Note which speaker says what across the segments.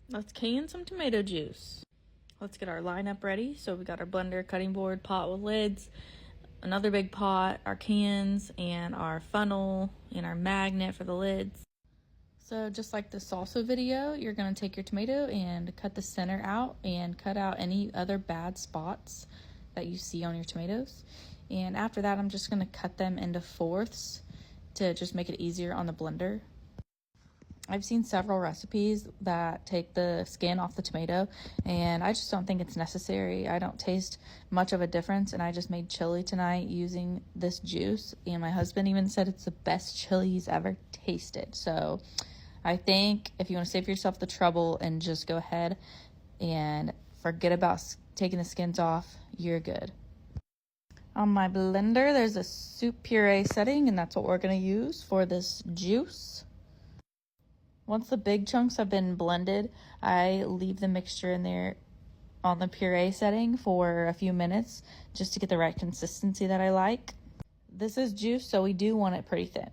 Speaker 1: Let's can some tomato juice. Let's get our lineup ready. So we got our blender, cutting board, pot with lids, another big pot, our cans, and our funnel, and our magnet for the lids. So just like the salsa video, you're going to take your tomato and cut the center out and cut out any other bad spots that you see on your tomatoes. And after that, I'm just going to cut them into fourths to just make it easier on the blender. I've seen several recipes that take the skin off the tomato, and I just don't think it's necessary. I don't taste much of a difference, and I just made chili tonight using this juice, and my husband even said it's the best chili he's ever tasted. So I think if you want to save yourself the trouble and just go ahead and forget about taking the skins off, you're good. On my blender, there's a soup puree setting, and that's what we're going to use for this juice. Once the big chunks have been blended, I leave the mixture in there on the puree setting for a few minutes just to get the right consistency that I like. This is juice, so we do want it pretty thin.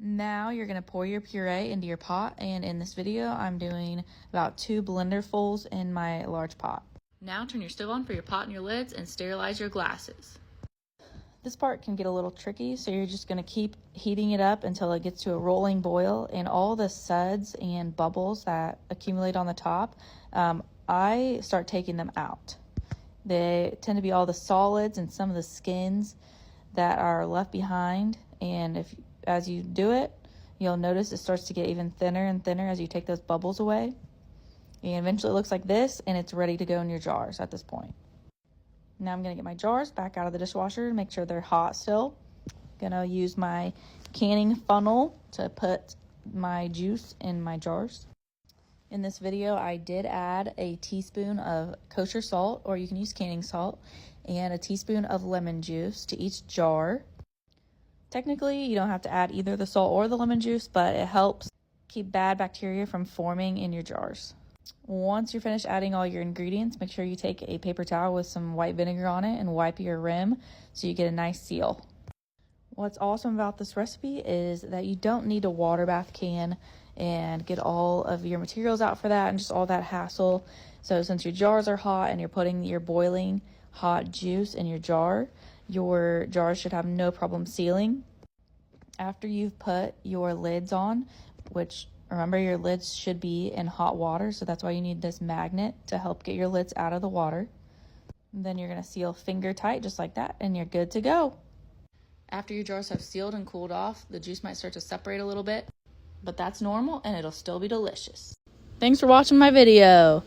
Speaker 1: Now you're going to pour your puree into your pot, and in this video I'm doing about 2 blenderfuls in my large pot. Now turn your stove on for your pot and your lids and sterilize your glasses. This part can get a little tricky, so you're just going to keep heating it up until it gets to a rolling boil, and all the suds and bubbles that accumulate on the top, I start taking them out. They tend to be all the solids and some of the skins that are left behind, and as you do it, you'll notice it starts to get even thinner and thinner as you take those bubbles away, and eventually it looks like this, and it's ready to go in your jars at this point. Now I'm going to get my jars back out of the dishwasher and make sure they're hot still. Going to use my canning funnel to put my juice in my jars. In this video, I did add a teaspoon of kosher salt, or you can use canning salt, and a teaspoon of lemon juice to each jar. Technically, you don't have to add either the salt or the lemon juice, but it helps keep bad bacteria from forming in your jars. Once you're finished adding all your ingredients, make sure you take a paper towel with some white vinegar on it and wipe your rim so you get a nice seal. What's awesome about this recipe is that you don't need a water bath can and get all of your materials out for that and just all that hassle. So since your jars are hot and you're putting your boiling hot juice in your jars should have no problem sealing. After you've put your lids on, which remember, your lids should be in hot water, so that's why you need this magnet to help get your lids out of the water. And then you're going to seal finger tight just like that, and you're good to go. After your jars have sealed and cooled off, the juice might start to separate a little bit, but that's normal and it'll still be delicious. Thanks for watching my video.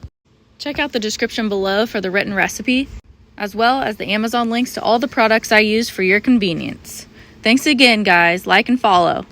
Speaker 1: Check out the description below for the written recipe, as well as the Amazon links to all the products I use for your convenience. Thanks again, guys. Like and follow.